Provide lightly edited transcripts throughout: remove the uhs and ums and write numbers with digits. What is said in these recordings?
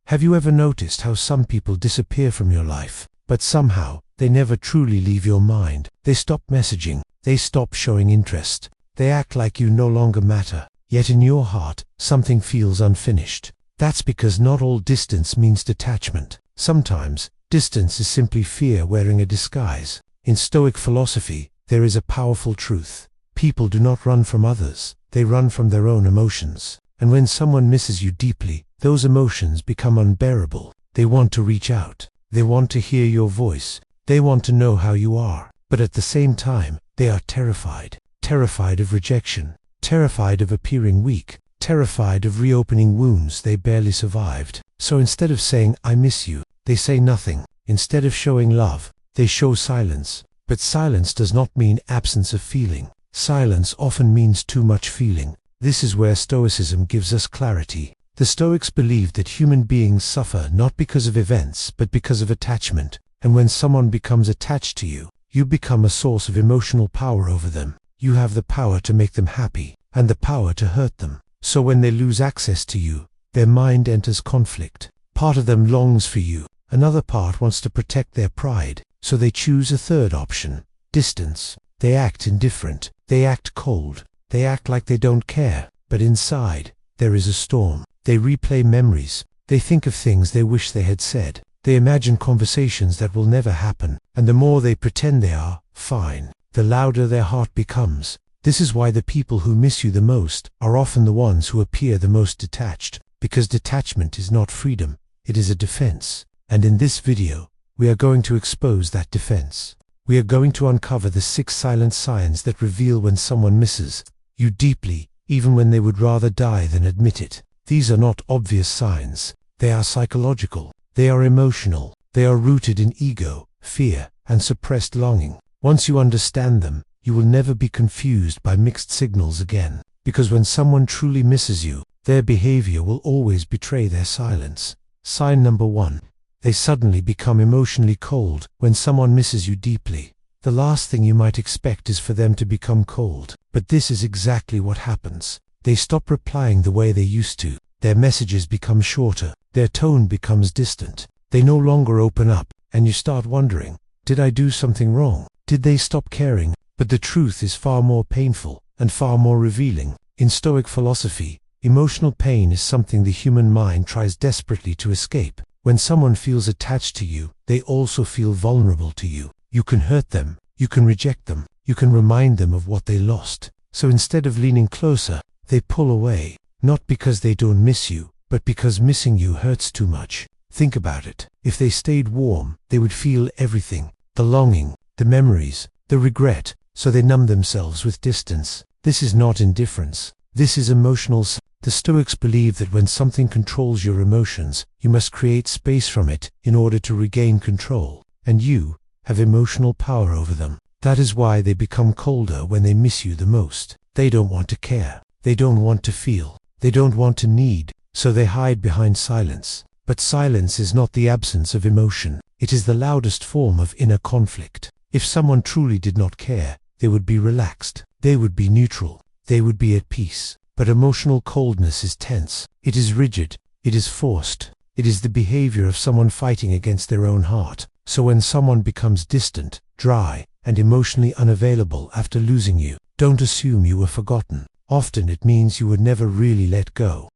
Have you ever noticed how some people disappear from your life, but somehow they never truly leave your mind? They stop messaging, they stop showing interest, they act like you no longer matter, yet in your heart, something feels unfinished. That's because not all distance means detachment. Sometimes, distance is simply fear wearing a disguise. In Stoic philosophy, there is a powerful truth. People do not run from others, they run from their own emotions. And when someone misses you deeply, those emotions become unbearable. They want to reach out. They want to hear your voice. They want to know how you are. But at the same time, they are terrified. Terrified of rejection. Terrified of appearing weak. Terrified of reopening wounds they barely survived. So instead of saying, "I miss you," they say nothing. Instead of showing love, they show silence. But silence does not mean absence of feeling. Silence often means too much feeling. This is where Stoicism gives us clarity. The Stoics believed that human beings suffer not because of events, but because of attachment. And when someone becomes attached to you, you become a source of emotional power over them. You have the power to make them happy, and the power to hurt them. So when they lose access to you, their mind enters conflict. Part of them longs for you, another part wants to protect their pride. So they choose a third option: distance. They act indifferent, they act cold, they act like they don't care, but inside, there is a storm. They replay memories, they think of things they wish they had said, they imagine conversations that will never happen, and the more they pretend they are fine, the louder their heart becomes. This is why the people who miss you the most are often the ones who appear the most detached, because detachment is not freedom, it is a defense. And in this video, we are going to expose that defense. We are going to uncover the 6 silent signs that reveal when someone misses you deeply, even when they would rather die than admit it. These are not obvious signs. They are psychological. They are emotional. They are rooted in ego, fear, and suppressed longing. Once you understand them, you will never be confused by mixed signals again. Because when someone truly misses you, their behavior will always betray their silence. Sign number 1. They suddenly become emotionally cold. When someone misses you deeply, the last thing you might expect is for them to become cold. But this is exactly what happens. They stop replying the way they used to. Their messages become shorter. Their tone becomes distant. They no longer open up, and you start wondering, did I do something wrong? Did they stop caring? But the truth is far more painful, and far more revealing. In Stoic philosophy, emotional pain is something the human mind tries desperately to escape. When someone feels attached to you, they also feel vulnerable to you. You can hurt them, you can reject them, you can remind them of what they lost. So instead of leaning closer, they pull away, not because they don't miss you, but because missing you hurts too much. Think about it. If they stayed warm, they would feel everything: the longing, the memories, the regret, so they numb themselves with distance. This is not indifference. This is emotional. The Stoics believe that when something controls your emotions, you must create space from it in order to regain control, and you have emotional power over them. That is why they become colder when they miss you the most. They don't want to care. They don't want to feel. They don't want to need, so they hide behind silence. But silence is not the absence of emotion. It is the loudest form of inner conflict. If someone truly did not care, they would be relaxed. They would be neutral. They would be at peace. But emotional coldness is tense. It is rigid. It is forced. It is the behavior of someone fighting against their own heart. So when someone becomes distant, dry, and emotionally unavailable after losing you, don't assume you were forgotten. Often it means you were never really let go.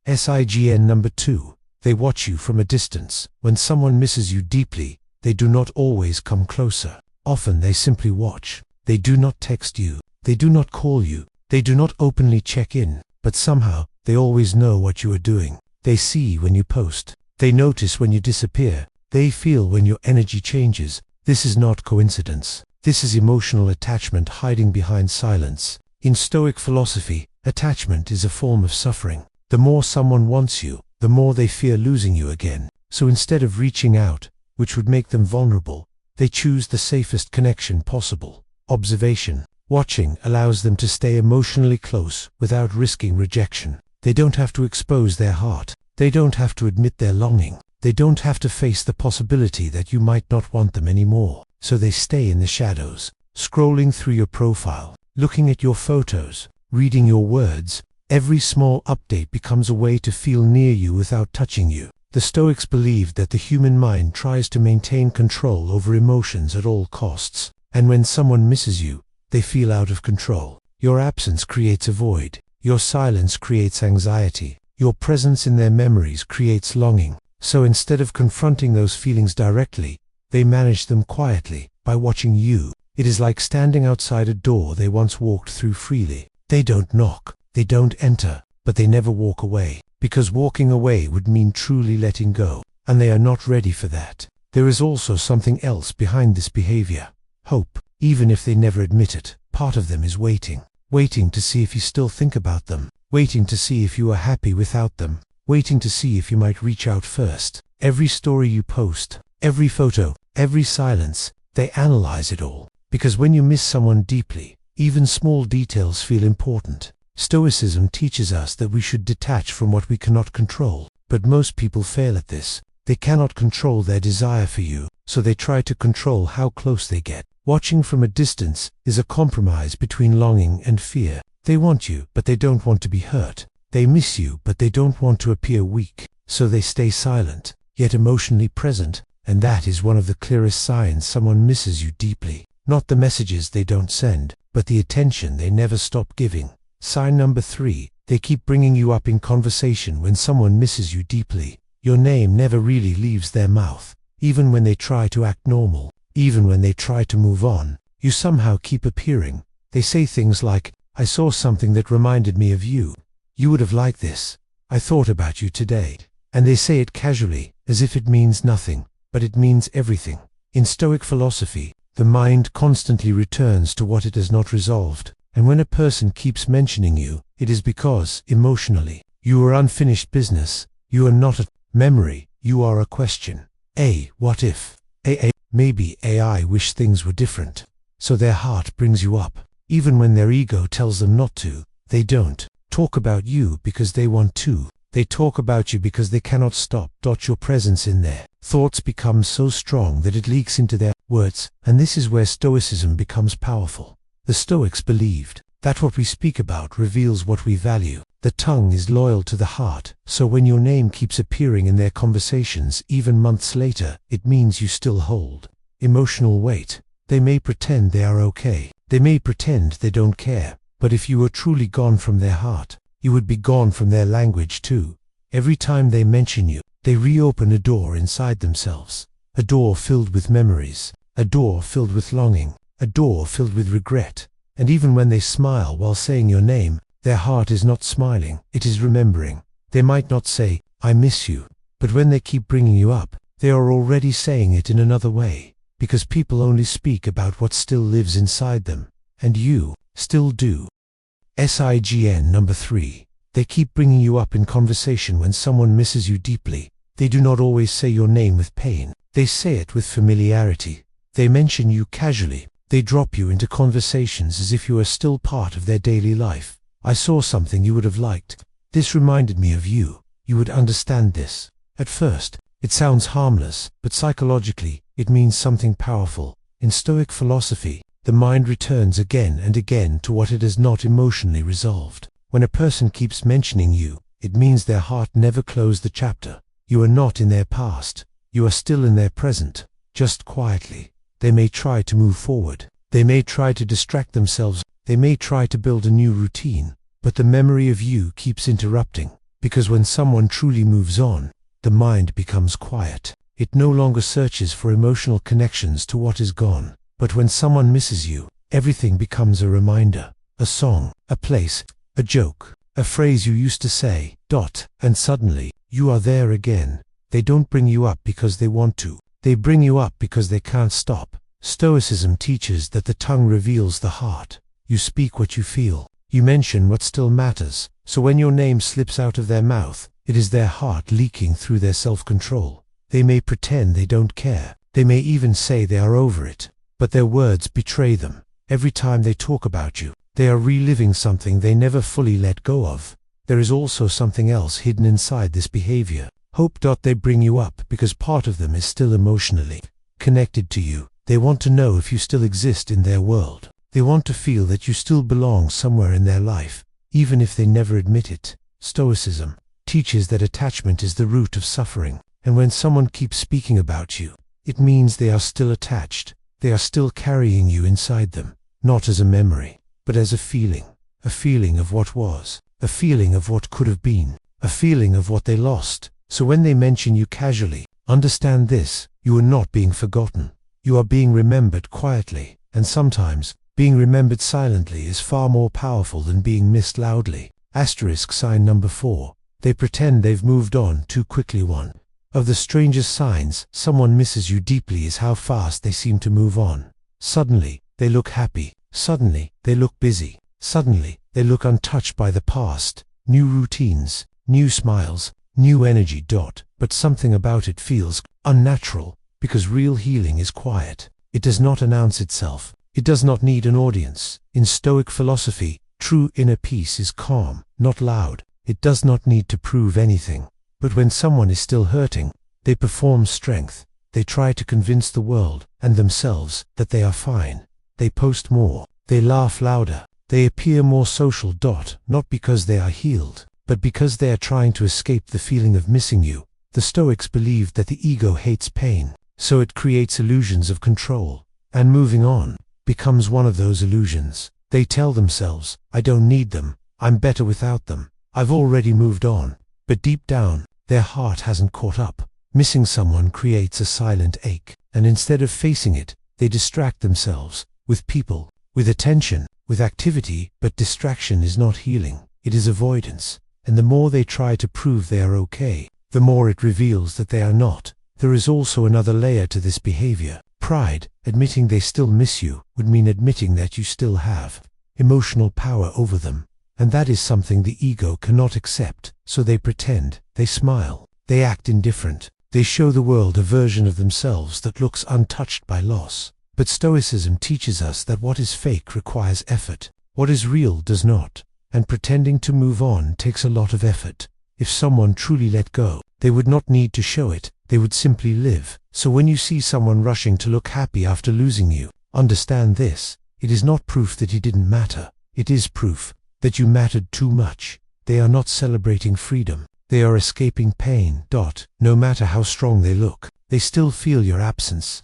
Sign number 2. They watch you from a distance. When someone misses you deeply, they do not always come closer. Often they simply watch. They do not text you. They do not call you. They do not openly check in. But somehow, they always know what you are doing. They see when you post. They notice when you disappear. They feel when your energy changes. This is not coincidence. This is emotional attachment hiding behind silence. In Stoic philosophy, attachment is a form of suffering. The more someone wants you, the more they fear losing you again. So instead of reaching out, which would make them vulnerable, they choose the safest connection possible: observation. Watching allows them to stay emotionally close without risking rejection. They don't have to expose their heart. They don't have to admit their longing. They don't have to face the possibility that you might not want them anymore. So they stay in the shadows, scrolling through your profile, looking at your photos, reading your words. Every small update becomes a way to feel near you without touching you. The Stoics believed that the human mind tries to maintain control over emotions at all costs, and when someone misses you, they feel out of control. Your absence creates a void. Your silence creates anxiety. Your presence in their memories creates longing. So instead of confronting those feelings directly, they manage them quietly, by watching you. It is like standing outside a door they once walked through freely. They don't knock, they don't enter, but they never walk away, because walking away would mean truly letting go, and they are not ready for that. There is also something else behind this behavior. Hope, even if they never admit it. Part of them is waiting to see if you still think about them, waiting to see if you are happy without them, waiting to see if you might reach out first. Every story you post, every photo, every silence, they analyze it all. Because when you miss someone deeply, even small details feel important. Stoicism teaches us that we should detach from what we cannot control, but most people fail at this. They cannot control their desire for you, so they try to control how close they get. Watching from a distance is a compromise between longing and fear. They want you, but they don't want to be hurt. They miss you, but they don't want to appear weak, so they stay silent, yet emotionally present, and that is one of the clearest signs someone misses you deeply. Not the messages they don't send, but the attention they never stop giving. Sign number 3, they keep bringing you up in conversation when someone misses you deeply. Your name never really leaves their mouth, even when they try to act normal, even when they try to move on. You somehow keep appearing. They say things like, "I saw something that reminded me of you. You would have liked this. I thought about you today." And they say it casually, as if it means nothing, but it means everything. In Stoic philosophy, the mind constantly returns to what it has not resolved, and when a person keeps mentioning you, it is because, emotionally, you are unfinished business. You are not a memory, you are a question. What if? Maybe I wish things were different. So their heart brings you up, even when their ego tells them not to. They don't talk about you because they want to. They talk about you because they cannot stop. Your presence in their thoughts becomes so strong that it leaks into their words, and this is where Stoicism becomes powerful. The Stoics believed that what we speak about reveals what we value. The tongue is loyal to the heart, so when your name keeps appearing in their conversations even months later, it means you still hold emotional weight. They may pretend they are okay. They may pretend they don't care, but if you were truly gone from their heart, you would be gone from their language too. Every time they mention you, they reopen a door inside themselves, a door filled with memories, a door filled with longing, a door filled with regret. And even when they smile while saying your name, their heart is not smiling, it is remembering. They might not say, "I miss you," but when they keep bringing you up, they are already saying it in another way, because people only speak about what still lives inside them, and you still do. Sign number 3. They keep bringing you up in conversation when someone misses you deeply. They do not always say your name with pain. They say it with familiarity. They mention you casually. They drop you into conversations as if you are still part of their daily life. "I saw something you would have liked. This reminded me of you. You would understand this." At first, it sounds harmless, but psychologically, it means something powerful. In Stoic philosophy, the mind returns again and again to what it has not emotionally resolved. When a person keeps mentioning you, it means their heart never closed the chapter. You are not in their past. You are still in their present, just quietly. They may try to move forward. They may try to distract themselves. They may try to build a new routine, but the memory of you keeps interrupting, because when someone truly moves on, the mind becomes quiet. It no longer searches for emotional connections to what is gone. But when someone misses you, everything becomes a reminder, a song, a place, a joke, a phrase you used to say, and suddenly, you are there again. They don't bring you up because they want to. They bring you up because they can't stop. Stoicism teaches that the tongue reveals the heart. You speak what you feel. You mention what still matters. So when your name slips out of their mouth, it is their heart leaking through their self-control. They may pretend they don't care. They may even say they are over it. But their words betray them. Every time they talk about you, they are reliving something they never fully let go of. There is also something else hidden inside this behavior. Hope. They bring you up because part of them is still emotionally connected to you. They want to know if you still exist in their world. They want to feel that you still belong somewhere in their life, even if they never admit it. Stoicism teaches that attachment is the root of suffering. And when someone keeps speaking about you, it means they are still attached. They are still carrying you inside them, not as a memory, but as a feeling of what was, a feeling of what could have been, a feeling of what they lost. So when they mention you casually, understand this: you are not being forgotten. You are being remembered quietly, and sometimes being remembered silently is far more powerful than being missed loudly. Sign number 4. They pretend they've moved on too quickly. One of the strangest signs someone misses you deeply is how fast they seem to move on. Suddenly, they look happy. Suddenly, they look busy. Suddenly, they look untouched by the past. New routines, new smiles, new energy. But something about it feels unnatural, because real healing is quiet. It does not announce itself. It does not need an audience. In Stoic philosophy, true inner peace is calm, not loud. It does not need to prove anything. But when someone is still hurting, they perform strength. They try to convince the world and themselves that they are fine. They post more. They laugh louder. They appear more social. Not because they are healed, but because they are trying to escape the feeling of missing you. The Stoics believed that the ego hates pain, so it creates illusions of control. And moving on becomes one of those illusions. They tell themselves, I don't need them, I'm better without them, I've already moved on. But deep down, their heart hasn't caught up. Missing someone creates a silent ache, and instead of facing it, they distract themselves with people, with attention, with activity. But distraction is not healing, it is avoidance. And the more they try to prove they are okay, the more it reveals that they are not. There is also another layer to this behavior. Pride. Admitting they still miss you would mean admitting that you still have emotional power over them. And that is something the ego cannot accept. So they pretend, they smile, they act indifferent. They show the world a version of themselves that looks untouched by loss. But Stoicism teaches us that what is fake requires effort. What is real does not. And pretending to move on takes a lot of effort. If someone truly let go, they would not need to show it. They would simply live. So when you see someone rushing to look happy after losing you, understand this: it is not proof that you didn't matter. It is proof that you mattered too much. They are not celebrating freedom. They are escaping pain. No matter how strong they look, they still feel your absence.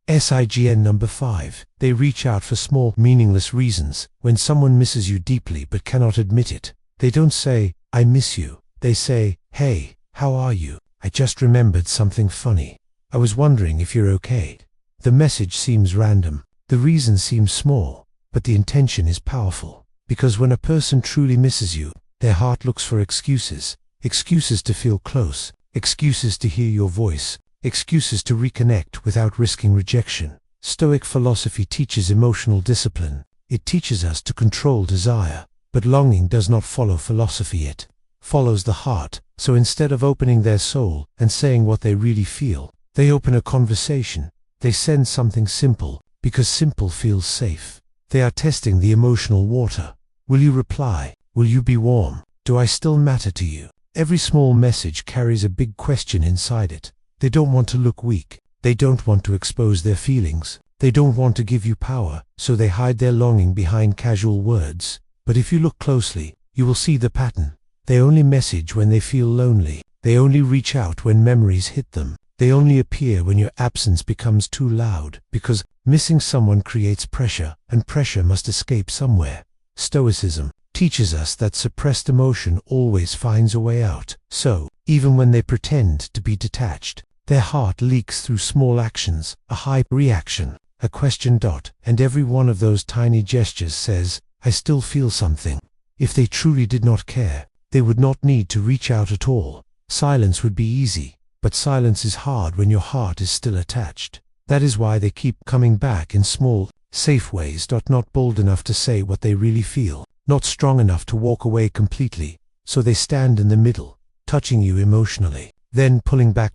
Sign number 5. They reach out for small, meaningless reasons. When someone misses you deeply but cannot admit it, they don't say, I miss you. They say, hey, how are you? I just remembered something funny. I was wondering if you're okay. The message seems random. The reason seems small, but the intention is powerful. Because when a person truly misses you, their heart looks for excuses. Excuses to feel close. Excuses to hear your voice. Excuses to reconnect without risking rejection. Stoic philosophy teaches emotional discipline. It teaches us to control desire. But longing does not follow philosophy. It follows the heart. So instead of opening their soul and saying what they really feel, they open a conversation. They send something simple, because simple feels safe. They are testing the emotional water. Will you reply? Will you be warm? Do I still matter to you? Every small message carries a big question inside it. They don't want to look weak. They don't want to expose their feelings. They don't want to give you power, so they hide their longing behind casual words. But if you look closely, you will see the pattern. They only message when they feel lonely. They only reach out when memories hit them. They only appear when your absence becomes too loud, because missing someone creates pressure, and pressure must escape somewhere. Stoicism teaches us that suppressed emotion always finds a way out. So, even when they pretend to be detached, their heart leaks through small actions, a high reaction, a question. And every one of those tiny gestures says, I still feel something. If they truly did not care, they would not need to reach out at all. Silence would be easy, but silence is hard when your heart is still attached. That is why they keep coming back in small, safe ways. Not bold enough to say what they really feel, not strong enough to walk away completely. So they stand in the middle, touching you emotionally, then pulling back.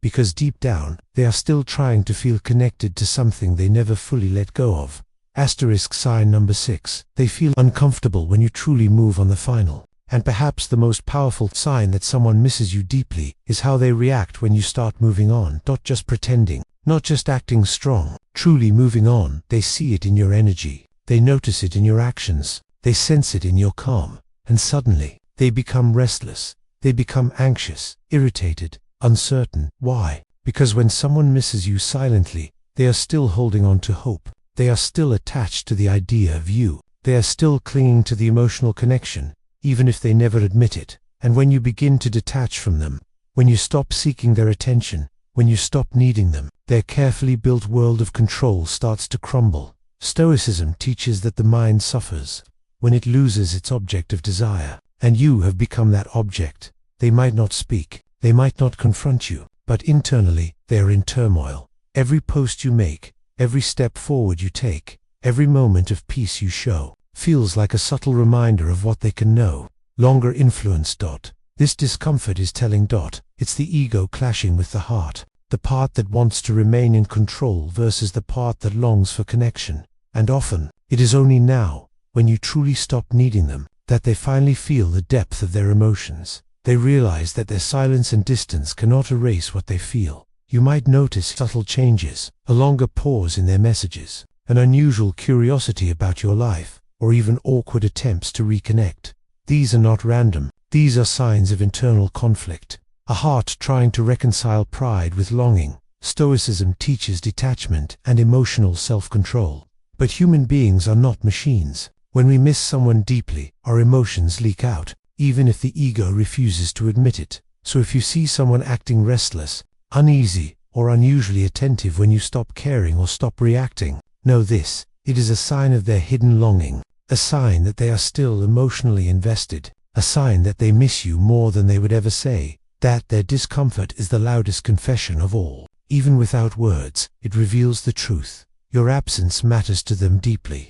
Because deep down, they are still trying to feel connected to something they never fully let go of. Sign number 6. They feel uncomfortable when you truly move on the final. And perhaps the most powerful sign that someone misses you deeply is how they react when you start moving on. Not just pretending, not just acting strong, truly moving on. They see it in your energy. They notice it in your actions. They sense it in your calm. And suddenly, they become restless. They become anxious, irritated, uncertain. Why? Because when someone misses you silently, they are still holding on to hope. They are still attached to the idea of you. They are still clinging to the emotional connection, even if they never admit it. And when you begin to detach from them, when you stop seeking their attention, when you stop needing them, their carefully built world of control starts to crumble. Stoicism teaches that the mind suffers when it loses its object of desire, and you have become that object. They might not speak, they might not confront you, but internally, they are in turmoil. Every post you make, every step forward you take, every moment of peace you show, feels like a subtle reminder of what they can know longer influence. This discomfort is telling. It's the ego clashing with the heart, the part that wants to remain in control versus the part that longs for connection. And often, it is only now, when you truly stop needing them, that they finally feel the depth of their emotions. They realize that their silence and distance cannot erase what they feel. You might notice subtle changes, a longer pause in their messages, an unusual curiosity about your life, or even awkward attempts to reconnect. These are not random. These are signs of internal conflict, a heart trying to reconcile pride with longing. Stoicism teaches detachment and emotional self-control. But human beings are not machines. When we miss someone deeply, our emotions leak out, even if the ego refuses to admit it. So if you see someone acting restless, uneasy, or unusually attentive when you stop caring or stop reacting, know this: it is a sign of their hidden longing, a sign that they are still emotionally invested, a sign that they miss you more than they would ever say, that their discomfort is the loudest confession of all. Even without words, it reveals the truth. Your absence matters to them deeply.